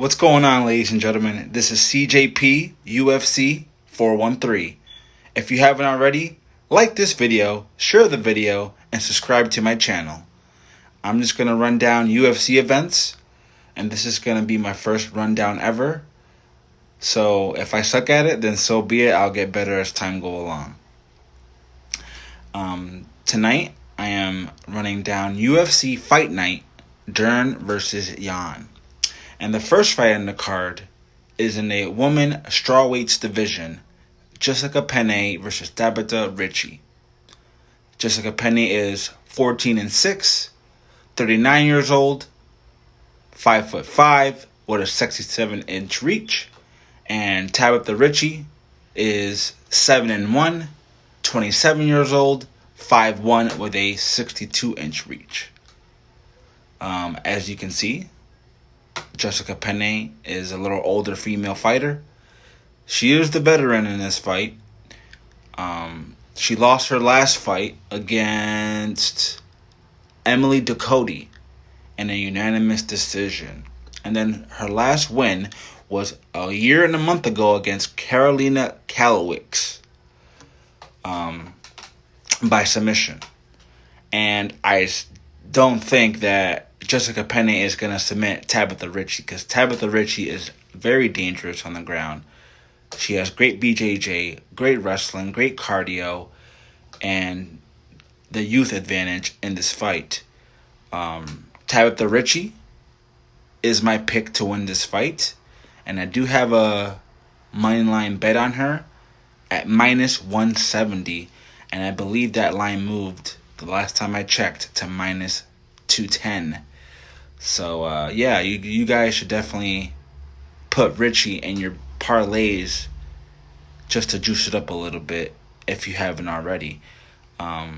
What's going on, ladies and gentlemen? This is CJP UFC 413. If you haven't already, like this video, share the video, and subscribe to my channel. I'm just going to run down UFC events, and this is going to be my first rundown ever. So if I suck at it, then so be it. I'll get better as time goes along. Tonight, I am running down UFC Fight Night, Dern versus Jan. And the first fight on the card is in a woman strawweights division, Jessica Penne versus Tabitha Richie. Jessica Penne is 14-6, 39 years old, 5'5", with a 67-inch reach. And Tabitha Richie is 7-1, 27 years old, 5'1", with a 62-inch reach. As you can see, Jessica Penne is a little older female fighter. She is the veteran in this fight. She lost her last fight against Emily Ducote in a unanimous decision. And then her last win was a year and a month ago against Karolina Kowalkiewicz by submission. And I don't think that Jessica Penne is going to submit Tabitha Richie, because Tabitha Richie is very dangerous on the ground. She has great BJJ, great wrestling, great cardio, and the youth advantage in this fight. Tabitha Richie is my pick to win this fight, and I do have a moneyline bet on her at -170, and I believe that line moved the last time I checked to -210. So, you guys should definitely put Richie in your parlays just to juice it up a little bit if you haven't already. I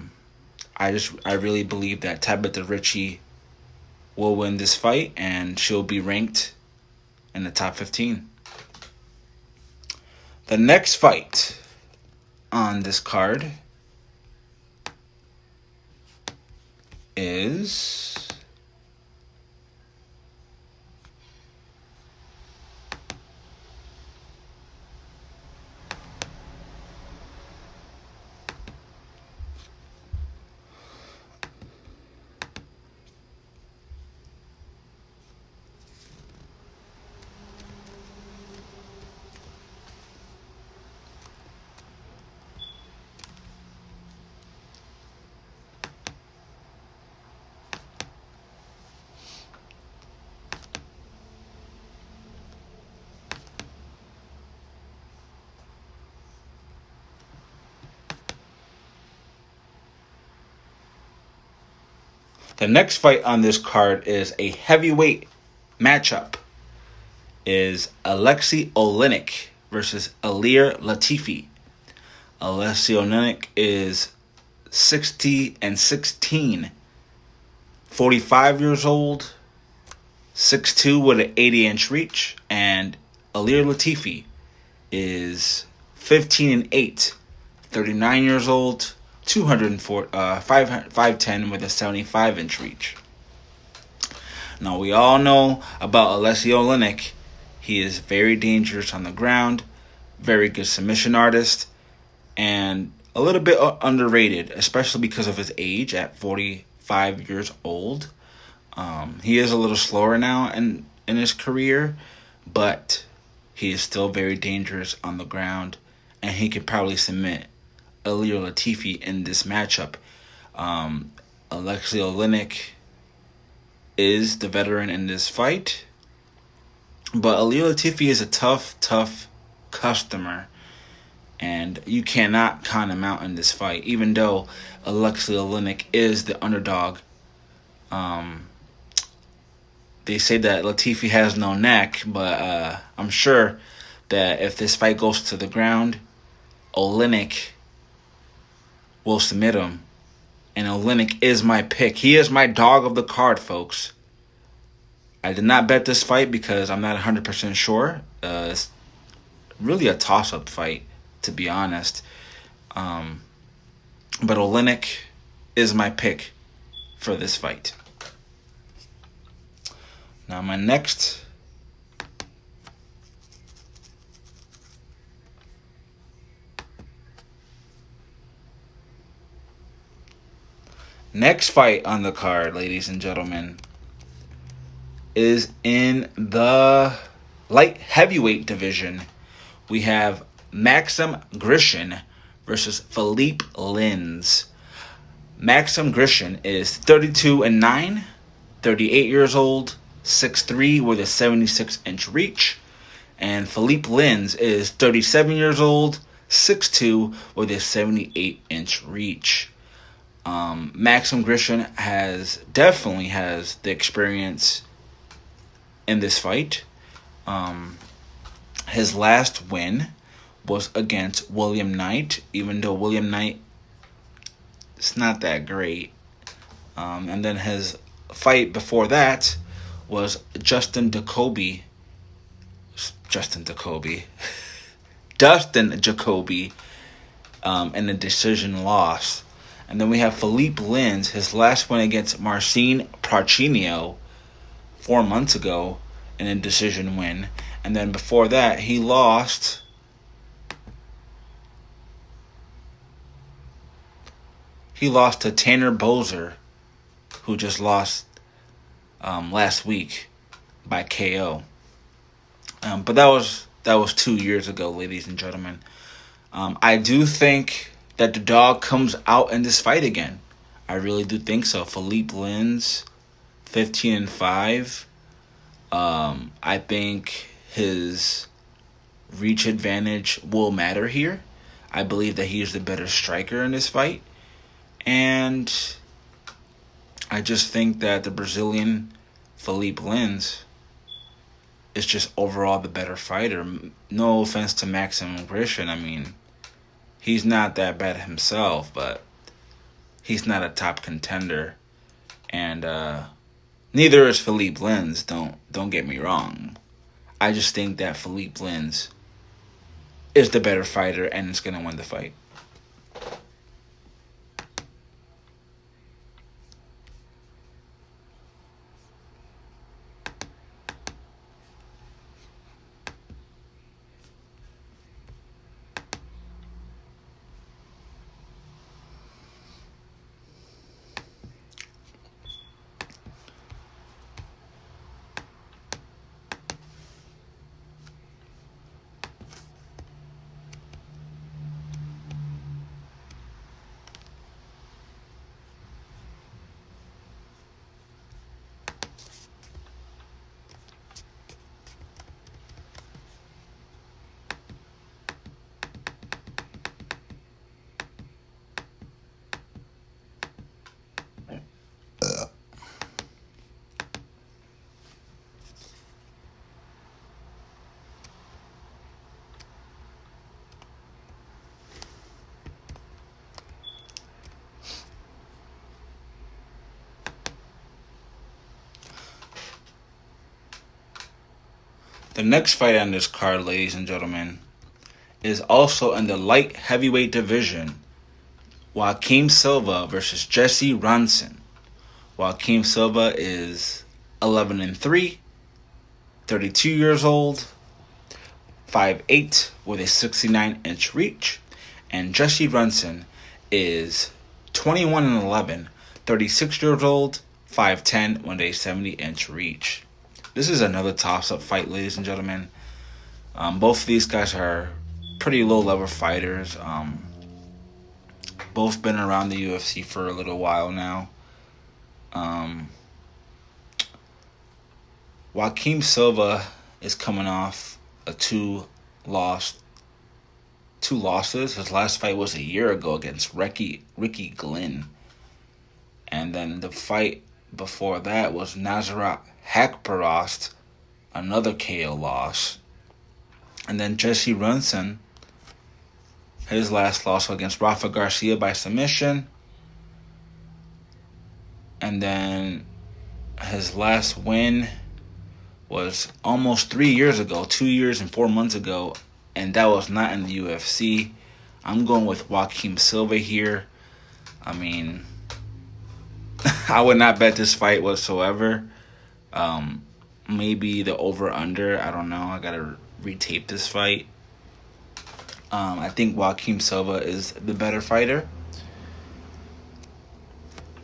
really believe that Tabitha Richie will win this fight, and she'll be ranked in the top 15. The next fight on this card is the next fight on this card is a heavyweight matchup. Is Olynyk versus Ilir Latifi. Olynyk is 60-16, 45 years old, 6'2", with an 80-inch reach, and Ilir Latifi is 15-8, 39 years old, 5'10", with a 75-inch reach. Now, we all know about Olynyk. He is very dangerous on the ground, very good submission artist, and a little bit underrated, especially because of his age at 45 years old. He is a little slower now in his career, but he is still very dangerous on the ground, and he could probably submit Ilir Latifi in this matchup. Olynyk is the veteran in this fight, but Ilir Latifi is a tough customer, and you cannot count him out in this fight, even though Olynyk is the underdog. They say that Latifi has no neck, but I'm sure that if this fight goes to the ground, Olynyk will submit him. And Olynyk is my pick. He is my dog of the card, folks. I did not bet this fight because I'm not 100% sure. It's really a toss-up fight, to be honest. But Olynyk is my pick for this fight. Now, my next Next fight on the card, ladies and gentlemen, is in the light heavyweight division. We have Maxim Grishin versus Philippe Lins. Maxim Grishin is 32-9, 38 years old, 6'3" with a 76-inch reach. And Philippe Lins is 37 years old, 6'2" with a 78-inch reach. Maxim Grishin definitely has the experience in this fight. His last win was against William Knight, even though William Knight is not that great. And then his fight before that was Dustin Jacoby in a decision loss. And then we have Philippe Lins, his last win against Marcin Prachnio 4 months ago in a decision win. And then before that, he lost to Tanner Boser, who just lost last week by KO. But that was 2 years ago, ladies and gentlemen. I do think that the dog comes out in this fight again. I really do think so. Philippe Lins, 15-5. I think his reach advantage will matter here. I believe that he is the better striker in this fight. And I just think that the Brazilian Philippe Lins is just overall the better fighter. No offense to Maxim Grishin. I mean, he's not that bad himself, but he's not a top contender. And neither is Philippe Lins, don't get me wrong. I just think that Philippe Lins is the better fighter and is going to win the fight. The next fight on this card, ladies and gentlemen, is also in the light heavyweight division. Joaquin Silva versus Jesse Ronson. Joaquin Silva is 11-3, 32 years old, 5'8", with a 69-inch reach. And Jesse Ronson is 21-11, 36 years old, 5'10", with a 70-inch reach. This is another toss-up fight, ladies and gentlemen. Both of these guys are pretty low-level fighters. Both been around the UFC for a little while now. Joaquin Silva is coming off two losses. His last fight was a year ago against Ricky Glenn. And then the fight before that was Nasrat Haqparast, another KO loss. And then Jesse Ronson, his last loss against Rafa Garcia by submission. And then his last win was almost 3 years ago, 2 years and 4 months ago, and that was not in the UFC. I'm going with Joaquin Silva here. I mean, I would not bet this fight whatsoever. Maybe the over-under, I don't know. I got to retape this fight. I think Joaquin Silva is the better fighter.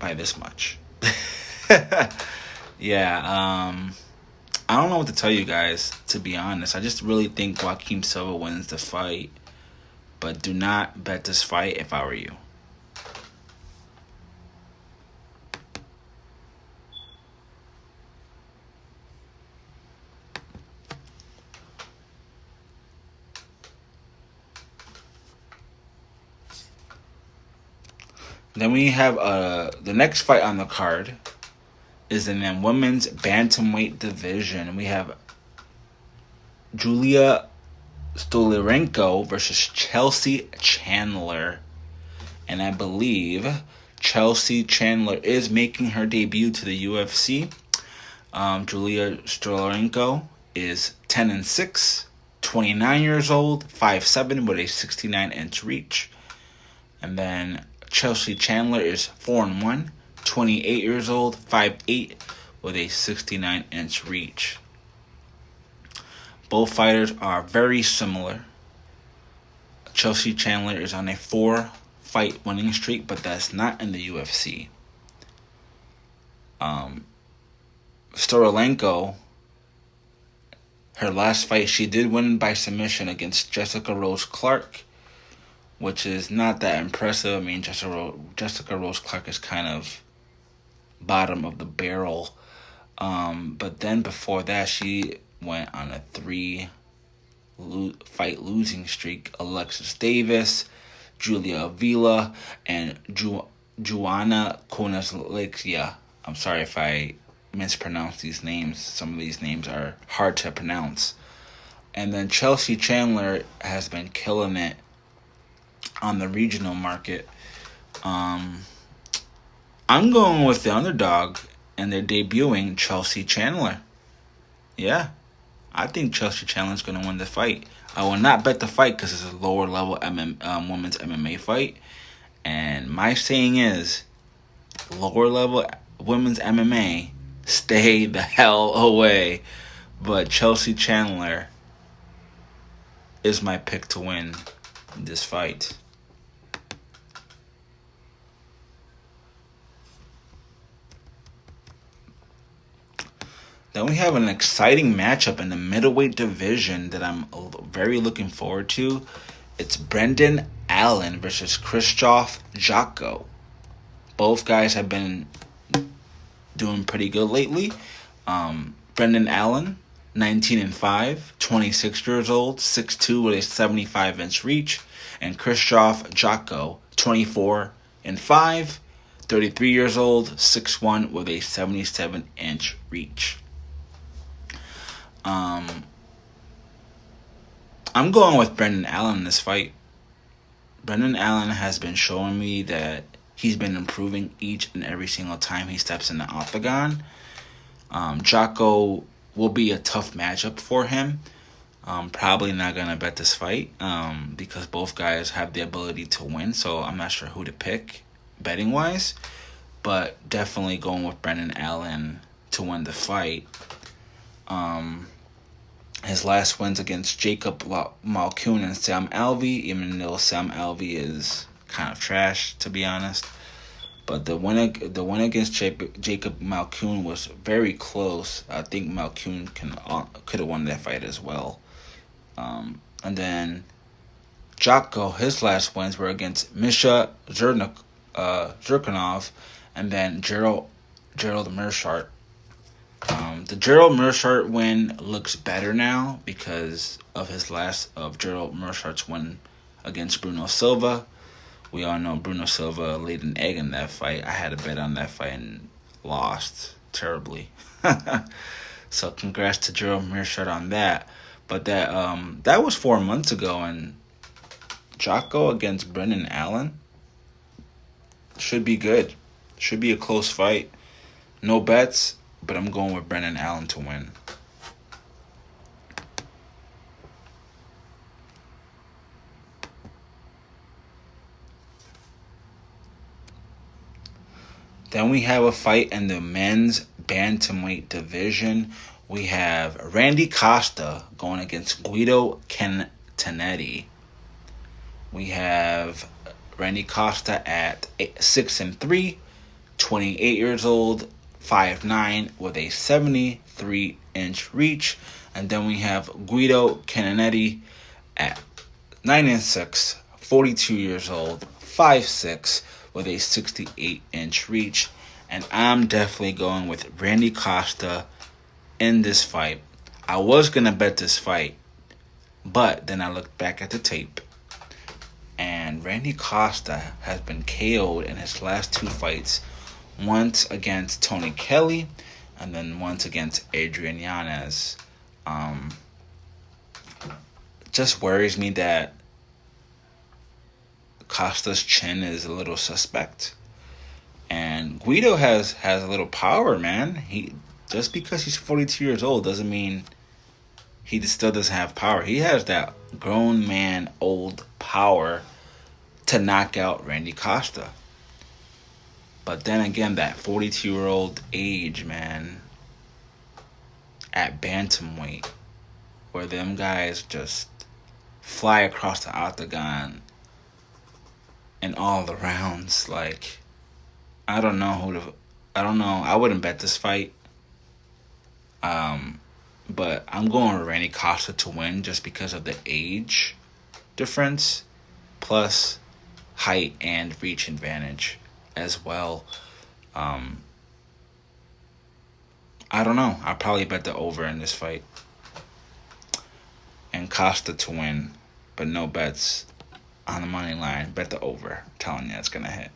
by this much. Yeah, I don't know what to tell you guys, to be honest. I just really think Joaquin Silva wins the fight. But do not bet this fight if I were you. Then we have the next fight on the card is in the women's bantamweight division. We have Julia Stollenko versus Chelsea Chandler. And I believe Chelsea Chandler is making her debut to the UFC. Julia Stollenko is 10-6, 29 years old, 5'7", with a 69-inch reach. And then Chelsea Chandler is 4-1, 28 years old, 5'8", with a 69-inch reach. Both fighters are very similar. Chelsea Chandler is on a 4-fight winning streak, but that's not in the UFC. Stollenko, her last fight, she did win by submission against Jessica Rose Clark, which is not that impressive. I mean, Jessica Rose Clark is kind of bottom of the barrel. But then before that, she went on a 3-fight losing streak. Alexis Davis, Julia Avila, and Joanna Konaslikia. I'm sorry if I mispronounce these names. Some of these names are hard to pronounce. And then Chelsea Chandler has been killing it on the regional market. I'm going with the underdog, and they're debuting Chelsea Chandler. Yeah, I think Chelsea Chandler is going to win the fight. I will not bet the fight because it's a lower level women's MMA fight. And my saying is, lower level women's MMA, stay the hell away. But Chelsea Chandler is my pick to win this fight. Then we have an exciting matchup in the middleweight division that I'm very looking forward to. It's Brendan Allen versus Kristoff Jocko. Both guys have been doing pretty good lately. Brendan Allen, 19-5, 26 years old, 6'2", with a 75-inch reach. And Kristoff Jocko, 24-5, 33 years old, 6'1", with a 77-inch reach. I'm going with Brendan Allen in this fight. Brendan Allen has been showing me that he's been improving each and every single time he steps in the octagon. Jocko will be a tough matchup for him. Probably not going to bet this fight because both guys have the ability to win, so I'm not sure who to pick betting-wise. But definitely going with Brendan Allen to win the fight. His last wins against Jacob Malkoun and Sam Alvey, even though Sam Alvey is kind of trash, to be honest. But the win against Jacob Malkoun was very close. I think Malkoun could have won that fight as well. And then Jocko, his last wins were against Misha Zhurkanov and then Gerald Meerschaert. The Gerald Meerschaert win looks better now because of Gerald Meerschaert's win against Bruno Silva. We all know Bruno Silva laid an egg in that fight. I had a bet on that fight and lost terribly. So congrats to Gerald Meerschaert on that. But that was 4 months ago, and Jocko against Brendan Allen should be good. Should be a close fight. No bets, but I'm going with Brendan Allen to win. Then we have a fight in the men's bantamweight division. We have Randy Costa going against Guido Kentonetti. We have Randy Costa at 6-3, 28 years old, 5'9", with a 73-inch reach. And then we have Guido Kentonetti at 9'6", 42 years old, 5'6", with a 68-inch reach. And I'm definitely going with Randy Costa in this fight. I was going to bet this fight, but then I looked back at the tape, and Randy Costa has been KO'd in his last 2 fights, once against Tony Kelly and then once against Adrian Yanez. Just worries me that Costa's chin is a little suspect. And Guido has a little power, man. Just because he's 42 years old doesn't mean he still doesn't have power. He has that grown man old power to knock out Randy Costa. But then again, that 42-year-old age, man, at bantamweight, where them guys just fly across the octagon in all the rounds. Like, I don't know. I wouldn't bet this fight. But I'm going with Randy Costa to win just because of the age difference, plus height and reach advantage as well. I don't know. I'll probably bet the over in this fight. And Costa to win, but no bets on the money line. Bet the over. I'm telling you, it's going to hit.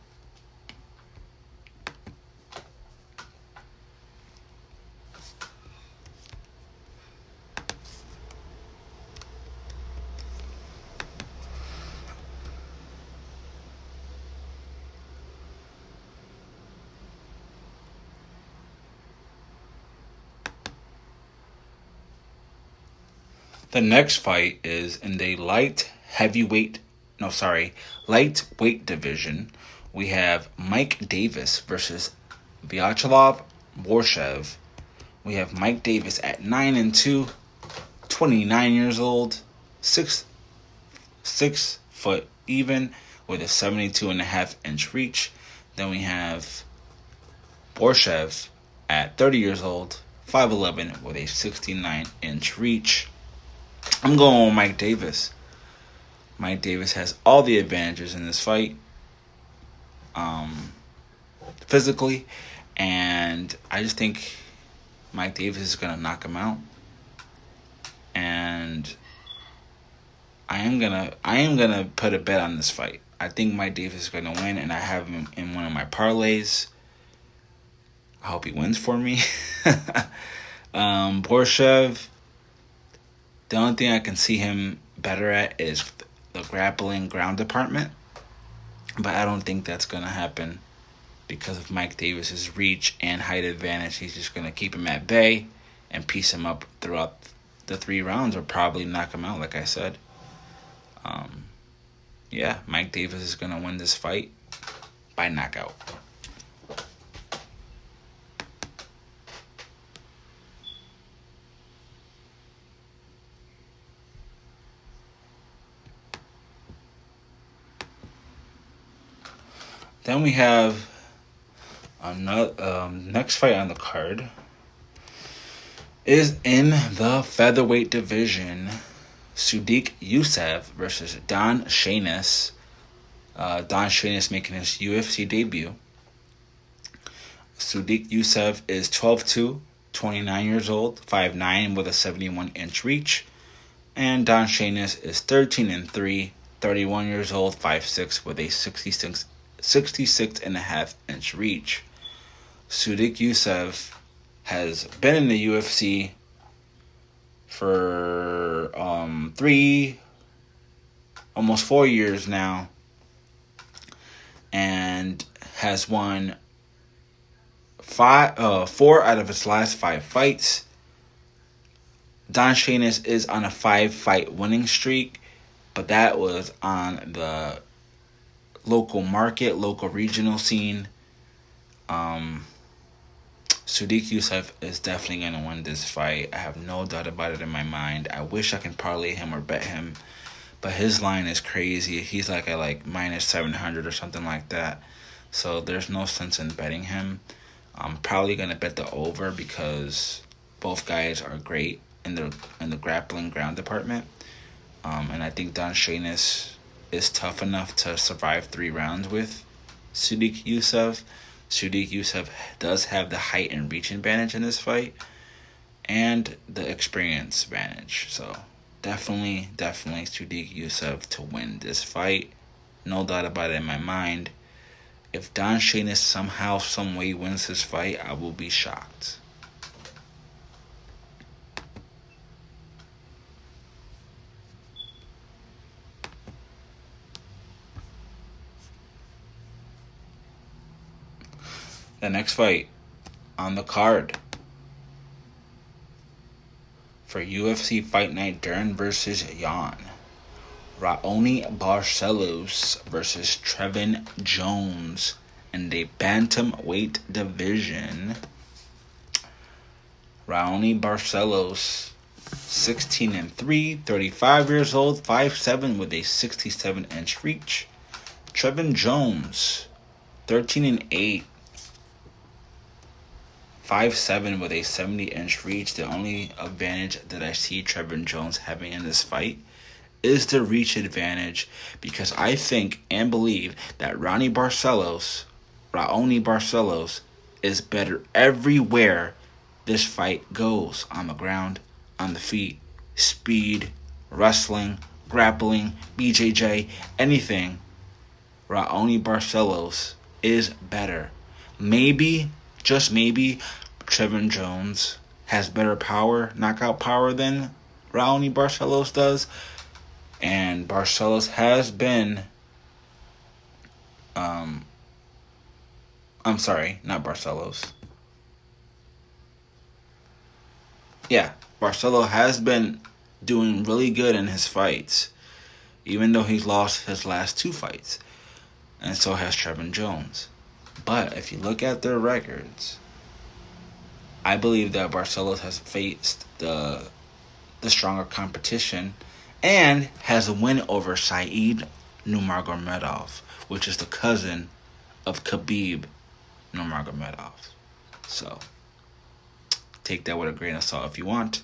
The next fight is in the lightweight division. We have Mike Davis versus Vyacheslav Borschev. We have Mike Davis at 9'2", 29 years old, 6 foot even, with a 72.5-inch reach. Then we have Borschev at 30 years old, 5'11", with a 69-inch reach. I'm going with Mike Davis. Mike Davis has all the advantages in this fight, physically, and I just think Mike Davis is going to knock him out. And I am gonna put a bet on this fight. I think Mike Davis is going to win, and I have him in one of my parlays. I hope he wins for me. Borschev, the only thing I can see him better at is the grappling ground department. But I don't think that's going to happen because of Mike Davis's reach and height advantage. He's just going to keep him at bay and piece him up throughout the 3 rounds, or probably knock him out, like I said. Mike Davis is going to win this fight by knockout. Then we have another next fight on the card is in the featherweight division. Sudiq Yousef versus Don Shainis. Don Shainis making his UFC debut. Sudiq Yousef is 12'2", 29 years old, 5'9", with a 71-inch reach. And Don Shainis is 13-3, 31 years old, 5'6", with a 66.5-inch reach. Sudiq Yousef has been in the UFC for almost 4 years now, and has won 4 out of his last 5 fights. Don Shainis is on a 5-fight winning streak, but that was on the local market, local regional scene. Sudiq Yousef is definitely going to win this fight. I have no doubt about it in my mind. I wish I can parlay him or bet him, but his line is crazy. He's like at minus 700 or something like that. So there's no sense in betting him. I'm probably gonna bet the over because both guys are great in the grappling ground department. And I think Don Shainis is tough enough to survive 3 rounds with Sudiq Yousef. Sudiq Yousef does have the height and reach advantage in this fight, and the experience advantage. So definitely Sudiq Yousef to win this fight. No doubt about it in my mind. If Don Shainis somehow, some way wins this fight, I will be shocked. The next fight on the card for UFC Fight Night, Dern versus Jan. Raoni Barcelos versus Trevin Jones in the bantamweight division. Raoni Barcelos, 16-3, 35 years old, 5'7" with a 67-inch reach. Trevin Jones, 13-8, 5'7" with a 70-inch reach. The only advantage that I see Trevin Jones having in this fight is the reach advantage, because I think and believe that Raoni Barcelos is better everywhere this fight goes. On the ground, on the feet, speed, wrestling, grappling, BJJ, anything. Raoni Barcelos is better. Maybe, just maybe, Trevin Jones has better power, knockout power than Raoni Barcelos does. And Barcelos has been, I'm sorry, not Barcelos. Yeah, Barcelos has been doing really good in his fights, even though he's lost his last 2 fights. And so has Trevin Jones. But if you look at their records, I believe that Barcelos has faced the stronger competition and has a win over Saeed Nurmagomedov, which is the cousin of Khabib Nurmagomedov. So take that with a grain of salt if you want.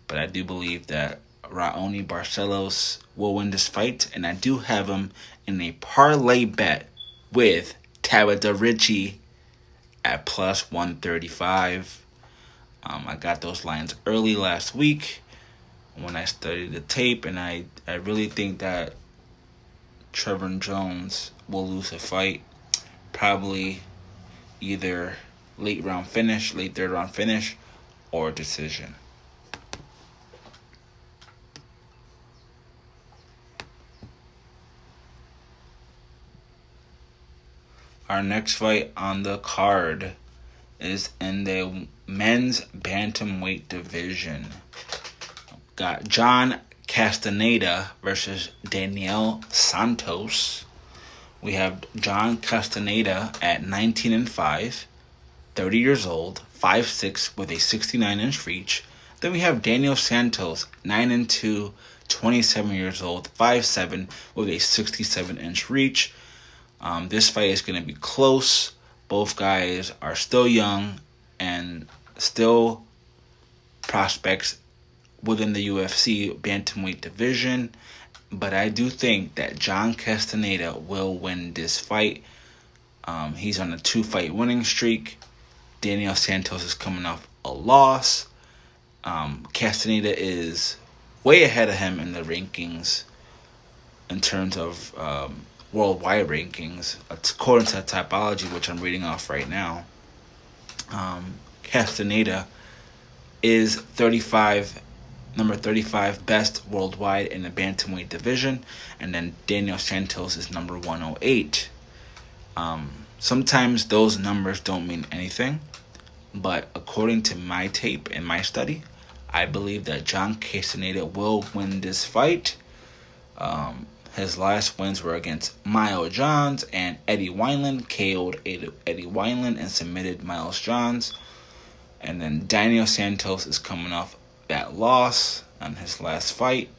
But I do believe that Raoni Barcelos will win this fight, and I do have him in a parlay bet with Tabitha Richie at plus 135. I got those lines early last week when I studied the tape, and I really think that Trevin Jones will lose a fight. Probably either late third round finish, or decision. Our next fight on the card is in the men's bantamweight division. Got John Castaneda versus Daniel Santos. We have John Castaneda at 19-5, 30 years old, 5'6" with a 69-inch reach. Then we have Daniel Santos, 9-2, 27 years old, 5'7" with a 67-inch reach. This fight is going to be close. Both guys are still young and still prospects within the UFC bantamweight division. But I do think that John Castaneda will win this fight. He's on a 2-fight winning streak. Daniel Santos is coming off a loss. Castaneda is way ahead of him in the rankings in terms of worldwide rankings, according to Typology, which I'm reading off right now. Castaneda is number 35 best worldwide in the bantamweight division, and then Daniel Santos is number 108. Sometimes those numbers don't mean anything, but according to my tape and my study, I believe that John Castaneda will win this fight. His last wins were against Miles Johns and Eddie Wineland. KO'd Eddie Wineland and submitted Miles Johns. And then Daniel Santos is coming off that loss on his last fight.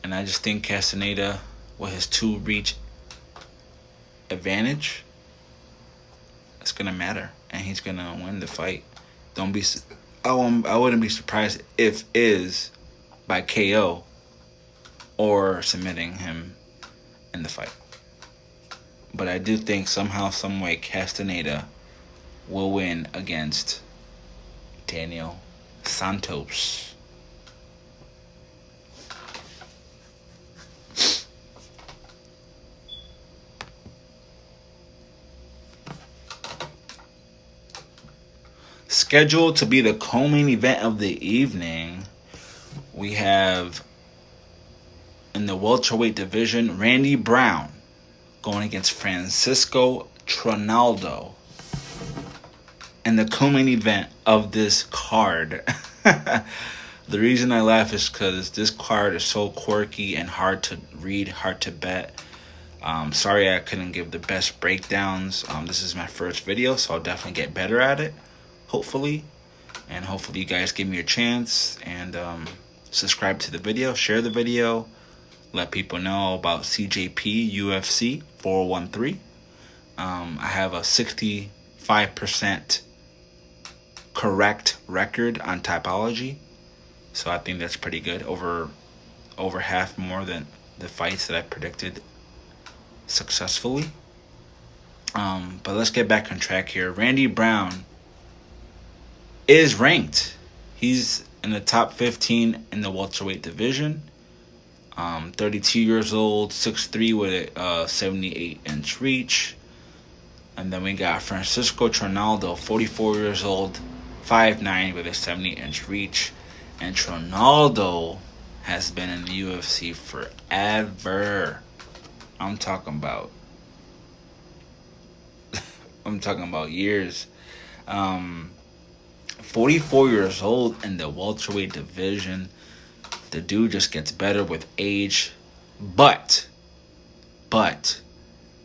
And I just think Castaneda, with his 2 reach advantage, it's gonna matter, and he's gonna win the fight. Don't be. I wouldn't be surprised if is by KO or submitting him in the fight. But I do think somehow, some way, Castaneda will win against Daniel Santos. Scheduled to be the co-main event of the evening, we have in the welterweight division, Randy Brown going against Francisco Trinaldo. And the co-main event of this card. The reason I laugh is because this card is so quirky and hard to read, hard to bet. Sorry I couldn't give the best breakdowns. This is my first video, so I'll definitely get better at it. Hopefully. And hopefully you guys give me a chance. And subscribe to the video. Share the video. Let people know about CJP UFC 413. I have a 65% correct record on typology. So I think that's pretty good. Over half more than the fights that I predicted successfully. But let's get back on track here. Randy Brown is ranked. He's in the top 15 in the welterweight division. 32 years old, 6'3" with a 78-inch reach. And then we got Francisco Trinaldo, 44 years old, 5'9" with a 70-inch reach. And Trinaldo has been in the UFC forever. I'm talking about years. 44 years old in the welterweight division. The dude just gets better with age. But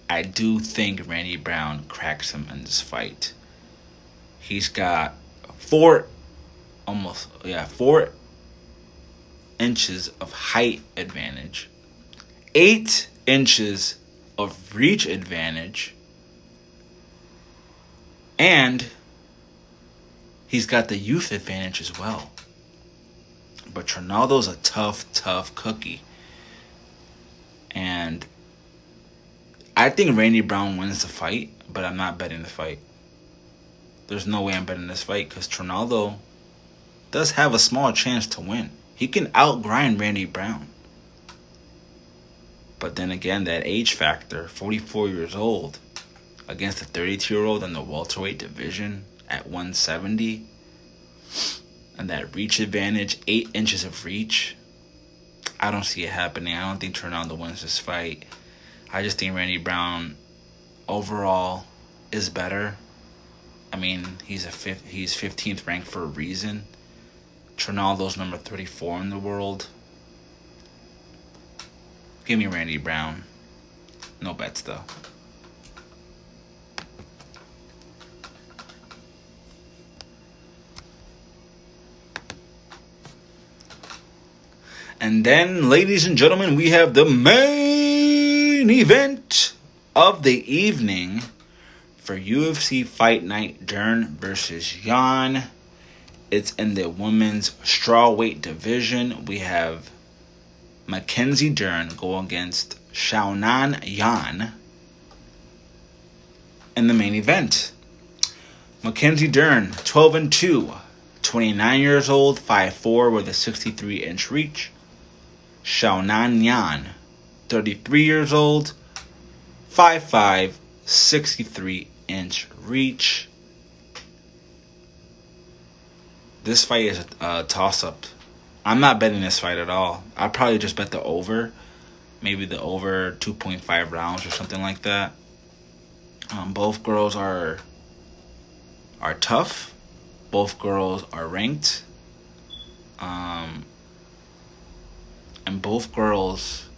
I do think Randy Brown cracks him in this fight. He's got 4 inches of height advantage, 8 inches of reach advantage, and he's got the youth advantage as well. But Trinaldo's a tough cookie. And I think Randy Brown wins the fight, but I'm not betting the fight. There's no way I'm betting this fight because Trinaldo does have a small chance to win. He can outgrind Randy Brown. But then again, that age factor, 44 years old, against a 32-year-old in the welterweight division at 170, and that reach advantage, 8 inches of reach, I don't see it happening. I don't think Trinaldo wins this fight. I just think Randy Brown overall is better. I mean, he's 15th ranked for a reason. Trinaldo's number 34 in the world. Give me Randy Brown. No bets though. And then, ladies and gentlemen, we have the main event of the evening for UFC Fight Night Dern versus Jan. It's in the women's strawweight division. We have Mackenzie Dern go against Xiaonan Yan in the main event. Mackenzie Dern, 12-2, 29 years old, 5'4" with a 63-inch reach. Xiaonan Yan, 33 years old, 5'5", 63-inch reach. This fight is a toss-up. I'm not betting this fight at all. I'll probably just bet the over. Maybe the over 2.5 rounds or something like that. Both girls are tough. Both girls are ranked. And both girls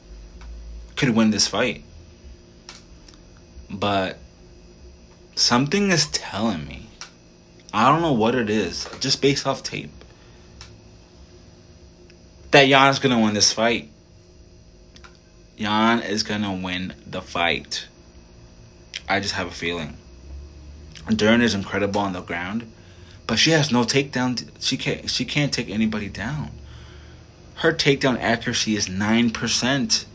could win this fight. But something is telling me, I don't know what it is, just based off tape, that Jan is going to win this fight. Jan is going to win the fight. I just have a feeling. Dern is incredible on the ground, but she has no takedown. She can't take anybody down. Her takedown accuracy is 9%.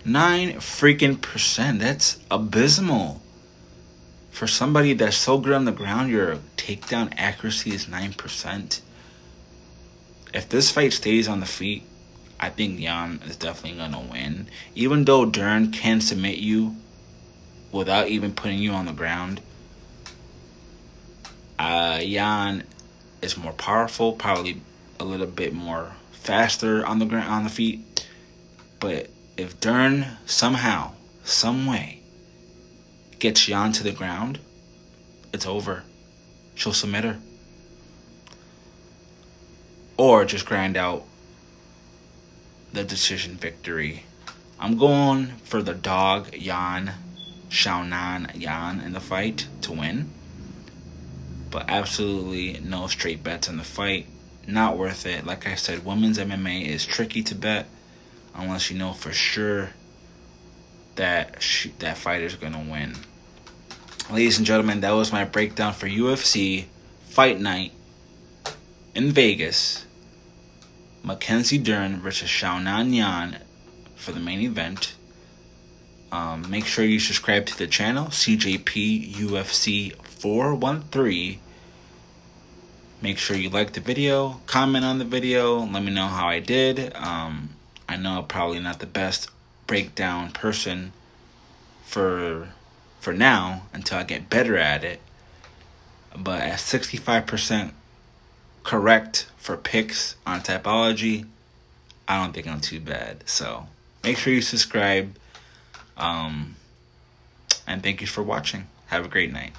9 freaking percent. That's abysmal. For somebody that's so good on the ground, your takedown accuracy is 9%. If this fight stays on the feet, I think Jan is definitely going to win. Even though Dern can submit you without even putting you on the ground, Jan is more powerful, probably a little bit more faster on the ground, on the feet. But if Dern somehow, some way, gets Jan to the ground, it's over. She'll submit her. Or just grind out the decision victory. I'm going for the dog Jan, Xiaonan Jan in the fight to win. But absolutely no straight bets in the fight. Not worth it. Like I said, women's MMA is tricky to bet unless you know for sure that that fighter's going to win. Ladies and gentlemen, that was my breakdown for UFC Fight Night in Vegas. Mackenzie Dern versus Xiaonan Yan for the main event. Make sure you subscribe to the channel, CJP UFC 413. Make sure you like the video, comment on the video, let me know how I did. I know I'm probably not the best breakdown person for now until I get better at it. But at 65% correct for picks on Tapology, I don't think I'm too bad. So make sure you subscribe. And thank you for watching. Have a great night.